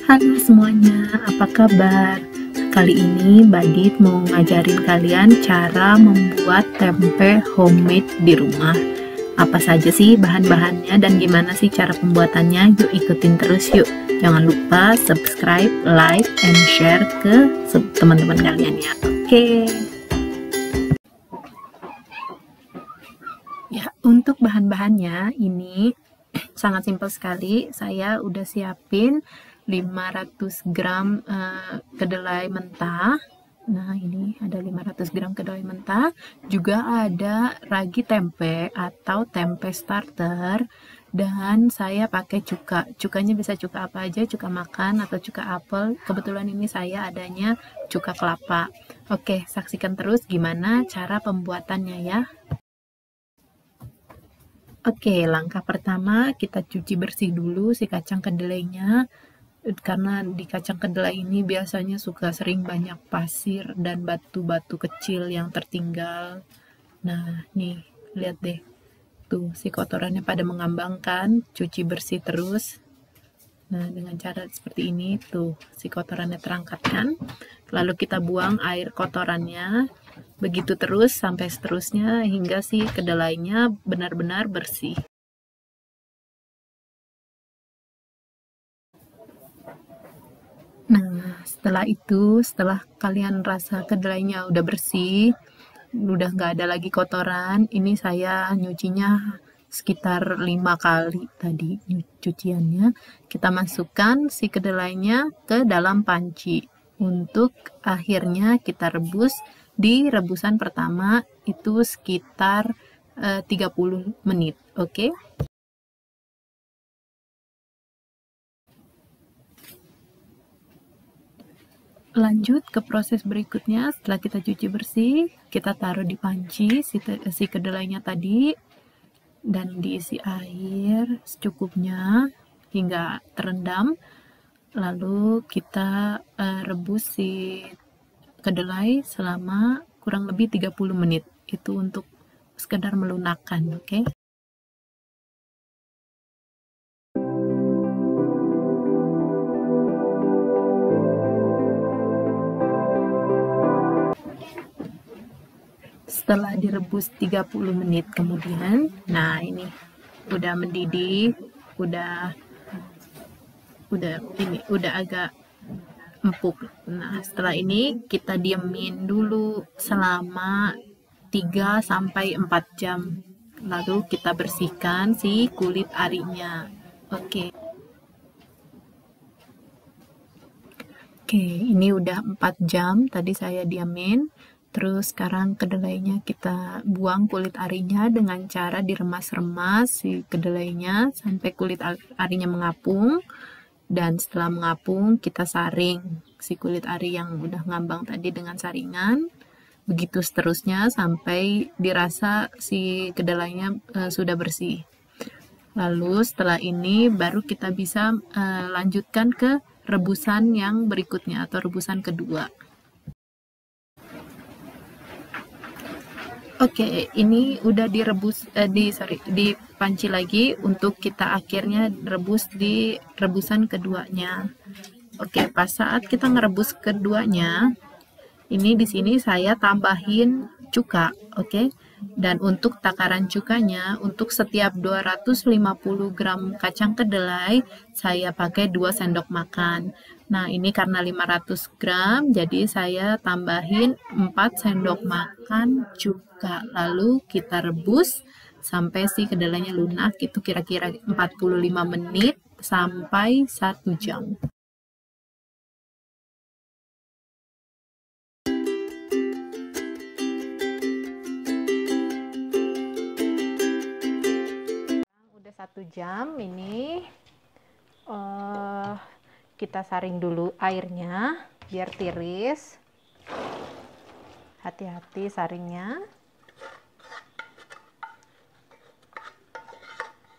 Halo semuanya, apa kabar? Kali ini Badit mau ngajarin kalian cara membuat tempe homemade di rumah. Apa saja sih bahan-bahannya dan gimana sih cara pembuatannya? Yuk ikutin terus yuk. Jangan lupa subscribe, like, and share ke teman-teman kalian ya. Oke. Ya, untuk bahan-bahannya ini sangat simpel sekali. Saya udah siapin 500 gram kedelai mentah. Nah, ini ada 500 gram kedelai mentah. Juga ada ragi tempe atau tempe starter. Dan saya pakai cuka. Cukanya bisa cuka apa aja, cuka makan atau cuka apel. Kebetulan ini saya adanya cuka kelapa. Oke, saksikan terus gimana cara pembuatannya ya. Oke, langkah pertama kita cuci bersih dulu si kacang kedelainya, karena di kacang kedelai ini biasanya suka sering banyak pasir dan batu-batu kecil yang tertinggal. Nah, nih, lihat deh. Tuh, si kotorannya pada mengambang kan, cuci bersih terus. Nah, dengan cara seperti ini, tuh, si kotorannya terangkat kan. Lalu kita buang air kotorannya, begitu terus sampai seterusnya hingga si kedelainya benar-benar bersih. Nah, setelah kalian rasa kedelainya udah bersih, udah nggak ada lagi kotoran, ini saya nyucinya sekitar 5 kali tadi cuciannya. Kita masukkan si kedelainya ke dalam panci untuk akhirnya kita rebus. Di rebusan pertama itu sekitar 30 menit, oke? Lanjut ke proses berikutnya. Setelah kita cuci bersih, kita taruh di panci si kedelainya tadi dan diisi air secukupnya hingga terendam. Lalu kita rebus si kedelai selama kurang lebih 30 menit. Itu untuk sekedar melunakkan, oke? Setelah direbus 30 menit kemudian, nah ini udah mendidih, udah agak empuk. Nah, setelah ini kita diemin dulu selama 3 sampai 4 jam. Lalu kita bersihkan si kulit arinya. Oke. Oke, ini udah 4 jam tadi saya diamin. Terus sekarang kedelainya kita buang kulit arinya dengan cara diremas-remas si kedelainya sampai kulit arinya mengapung. Dan setelah mengapung, kita saring si kulit ari yang udah ngambang tadi dengan saringan. Begitu seterusnya sampai dirasa si kedelainya sudah bersih. Lalu setelah ini baru kita bisa lanjutkan ke rebusan yang berikutnya atau rebusan kedua. Oke, ini udah direbus dipanci lagi untuk kita akhirnya rebus di rebusan keduanya. Oke, pas saat kita ngerebus keduanya, ini di sini saya tambahin cuka, oke? Dan untuk takaran cukanya, untuk setiap 250 gram kacang kedelai, saya pakai 2 sendok makan. Nah, ini karena 500 gram, jadi saya tambahin 4 sendok makan cuka. Lalu kita rebus sampai si kedelainya lunak, itu kira-kira 45 menit sampai 1 jam. Udah 1 jam ini kita saring dulu airnya biar tiris. Hati-hati saringnya.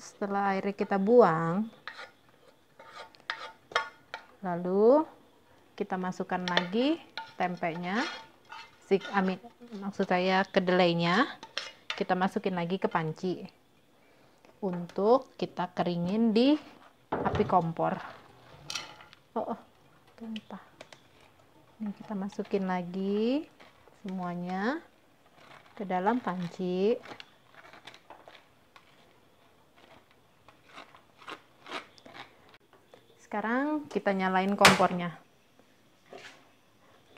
Setelah airnya kita buang, lalu kita masukkan lagi tempenya, maksud saya kedelainya, kita masukin lagi ke panci untuk kita keringin di api kompor. Oh, tumpah. Ini kita masukin lagi semuanya ke dalam panci. Sekarang kita nyalain kompornya.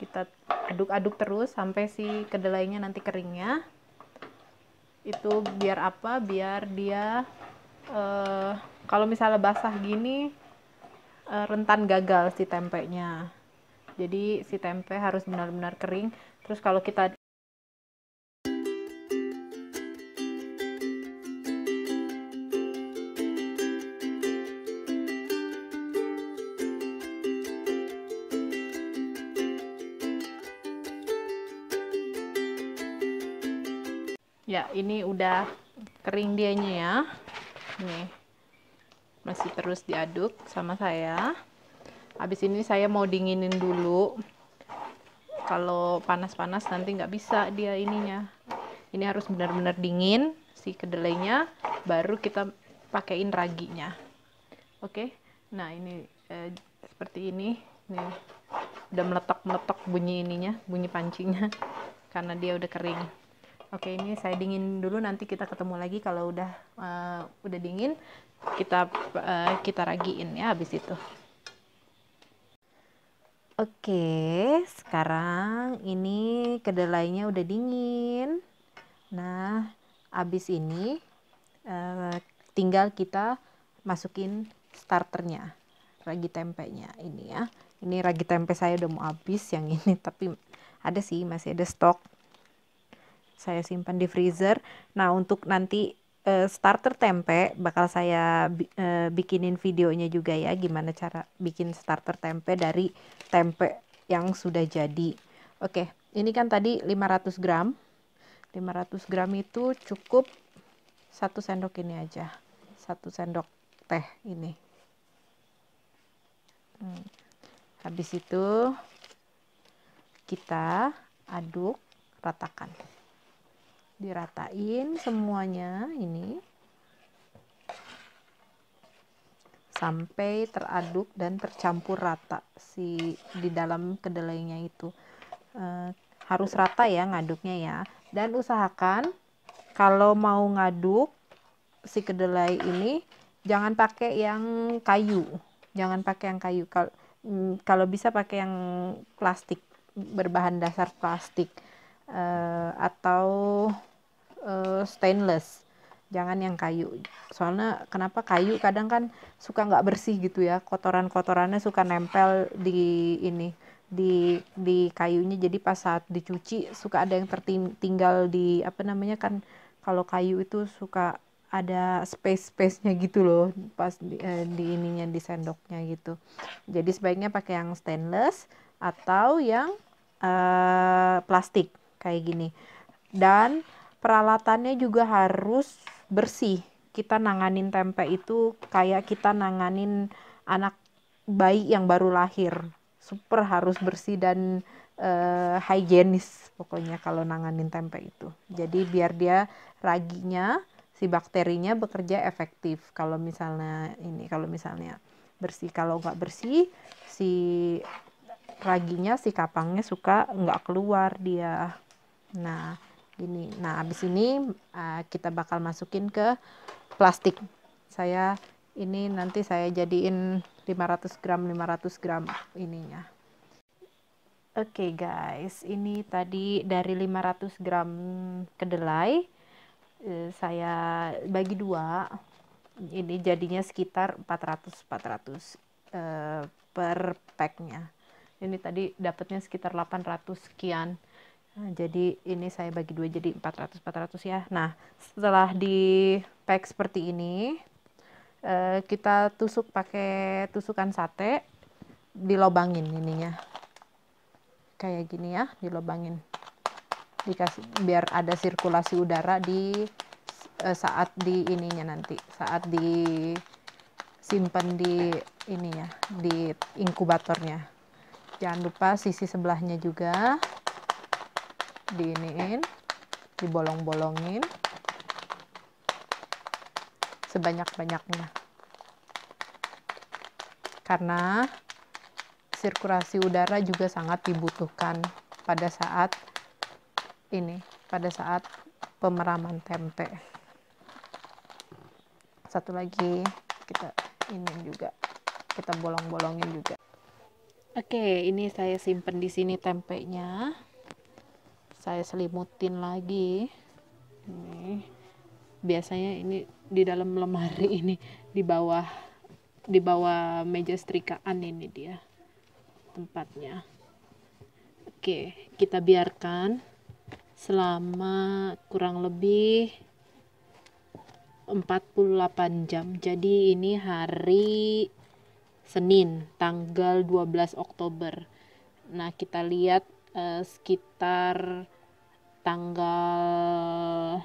Kita aduk-aduk terus sampai si kedelainya nanti keringnya. Itu biar apa? Biar dia kalau misalnya basah gini rentan gagal si tempenya. Jadi si tempe harus benar-benar kering. Terus kalau kita ya, ini udah kering dianya ya. Nih, masih terus diaduk sama saya. Habis ini saya mau dinginin dulu. Kalau panas-panas nanti nggak bisa dia ininya. Ini harus benar-benar dingin si kedelainya, baru kita pakein raginya. Oke, nah ini seperti ini. Nih, udah meletok-meletok bunyi ininya, bunyi pancinya, karena dia udah kering. Oke, ini saya dingin dulu, nanti kita ketemu lagi kalau udah dingin, kita ragiin ya habis itu. Oke, sekarang ini kedelainya udah dingin. Nah, habis ini tinggal kita masukin starternya, ragi tempenya ini ya. Ini ragi tempe saya udah mau habis yang ini, tapi ada sih, masih ada stok. Saya simpan di freezer. Nah, untuk nanti starter tempe bakal saya bikinin videonya juga ya, gimana cara bikin starter tempe dari tempe yang sudah jadi. Oke, ini kan tadi 500 gram. 500 gram itu cukup 1 sendok ini aja. 1 sendok teh ini. Habis itu kita aduk, ratakan. Diratain semuanya ini sampai teraduk dan tercampur rata di dalam kedelainya itu. Harus rata ya ngaduknya ya, dan usahakan kalau mau ngaduk si kedelai ini jangan pakai yang kayu, kalau bisa pakai yang plastik, berbahan dasar plastik atau stainless, jangan yang kayu. Soalnya kenapa? Kayu kadang kan suka nggak bersih gitu ya, kotorannya suka nempel di ini, di kayunya, jadi pas saat dicuci suka ada yang tertinggal di apa namanya, kan kalau kayu itu suka ada space-nya gitu loh pas di ininya, di sendoknya gitu. Jadi sebaiknya pakai yang stainless atau yang plastik kayak gini. Dan peralatannya juga harus bersih. Kita nanganin tempe itu kayak kita nanganin anak bayi yang baru lahir. Super harus bersih dan higienis pokoknya kalau nanganin tempe itu. Jadi biar dia raginya, si bakterinya bekerja efektif. Kalau misalnya bersih, kalau nggak bersih si raginya, si kapangnya suka nggak keluar dia. Nah ini, habis ini kita bakal masukin ke plastik. Ini nanti saya jadiin 500 gram ininya. Oke guys, ini tadi dari 500 gram kedelai saya bagi 2. Ini jadinya sekitar 400 per packnya. Ini tadi dapatnya sekitar 800 sekian. Nah, jadi ini saya bagi 2 jadi 400 ya. Nah, setelah di pack seperti ini, kita tusuk pakai tusukan sate, dilobangin ininya. Kayak gini ya, dilobangin. Dikasih biar ada sirkulasi udara saat di ininya nanti, saat disimpan di ininya, di inkubatornya. Jangan lupa sisi sebelahnya juga diiniin, dibolong-bolongin sebanyak-banyaknya, karena sirkulasi udara juga sangat dibutuhkan pada saat pemeraman tempe. Satu lagi kita bolong-bolongin juga. Oke, ini saya simpen di sini tempenya. Saya selimutin lagi. Ini biasanya ini di dalam lemari ini, di bawah meja setrikaan ini dia tempatnya. Oke, kita biarkan selama kurang lebih 48 jam. Jadi ini hari Senin tanggal 12 Oktober. Nah, kita lihat sekitar tanggal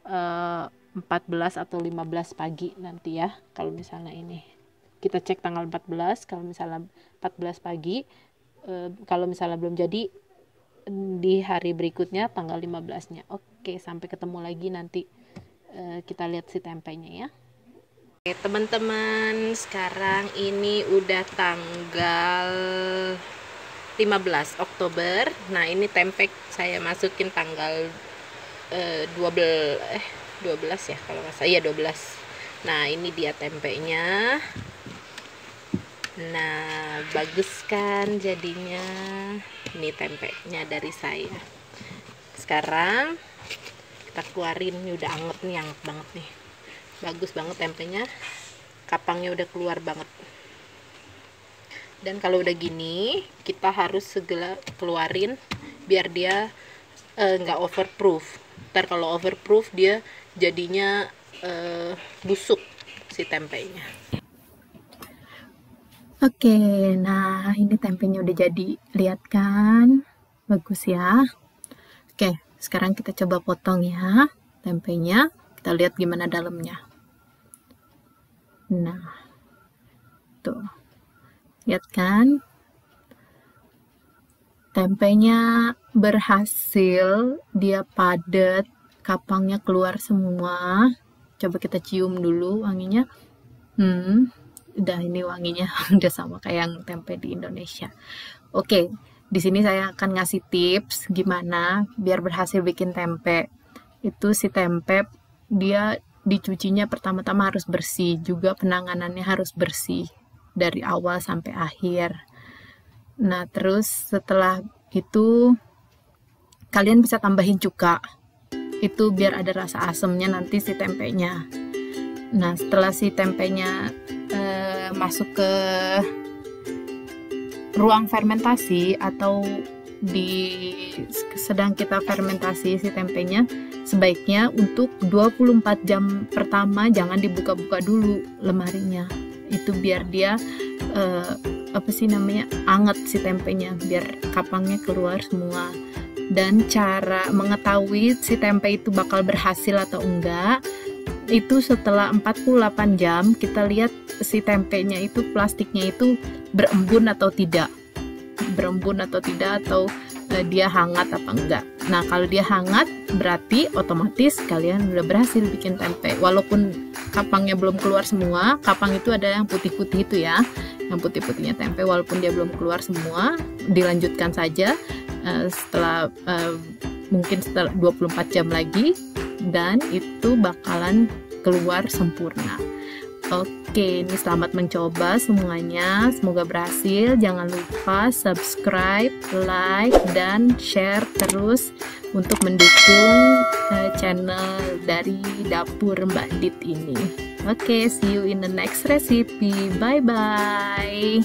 14 atau 15 pagi nanti ya. Kalau misalnya ini kita cek tanggal 14, kalau misalnya 14 pagi, kalau misalnya belum jadi di hari berikutnya tanggal 15-nya. Oke, sampai ketemu lagi nanti kita lihat si tempenya ya. Oke teman-teman, sekarang ini udah tanggal 15 Oktober. Nah, ini tempe saya masukin tanggal 12 ya kalau nggak salah. Iya 12. Nah, ini dia tempenya. Nah, bagus kan jadinya. Ini tempenya dari saya. Sekarang kita keluarin. Ini udah anget nih, anget banget nih. Bagus banget tempenya, kapangnya udah keluar banget. Dan kalau udah gini, kita harus segera keluarin biar dia nggak overproof. Ntar kalau overproof dia jadinya busuk si tempenya. Oke, nah ini tempenya udah jadi, lihat kan, bagus ya. Oke, sekarang kita coba potong ya tempenya, kita lihat gimana dalamnya. Nah, tuh, lihat kan, tempenya berhasil, dia padat, kapangnya keluar semua. Coba kita cium dulu wanginya. Udah ini wanginya udah sama kayak yang tempe di Indonesia. Oke, di sini saya akan ngasih tips gimana biar berhasil bikin tempe. Itu si tempe dia dicucinya pertama-tama harus bersih, juga penanganannya harus bersih dari awal sampai akhir. Nah, terus setelah itu kalian bisa tambahin cuka. Itu biar ada rasa asamnya nanti si tempenya. Nah, setelah si tempenya masuk ke ruang fermentasi atau sedang kita fermentasi si tempenya, sebaiknya untuk 24 jam pertama jangan dibuka-buka dulu lemarinya. Itu biar dia anget si tempenya, biar kapangnya keluar semua. Dan cara mengetahui si tempe itu bakal berhasil atau enggak, itu setelah 48 jam kita lihat si tempenya itu, plastiknya itu berembun atau tidak, atau dia hangat apa enggak. Nah, kalau dia hangat berarti otomatis kalian udah berhasil bikin tempe. Walaupun kapangnya belum keluar semua, kapang itu ada yang putih-putih itu ya, yang putih-putihnya tempe, walaupun dia belum keluar semua, dilanjutkan saja mungkin setelah 24 jam lagi, dan itu bakalan keluar sempurna. Oke, ini selamat mencoba semuanya, semoga berhasil. Jangan lupa subscribe, like, dan share terus untuk mendukung channel dari Dapur Mbak Dit ini. Oke, see you in the next recipe. Bye bye.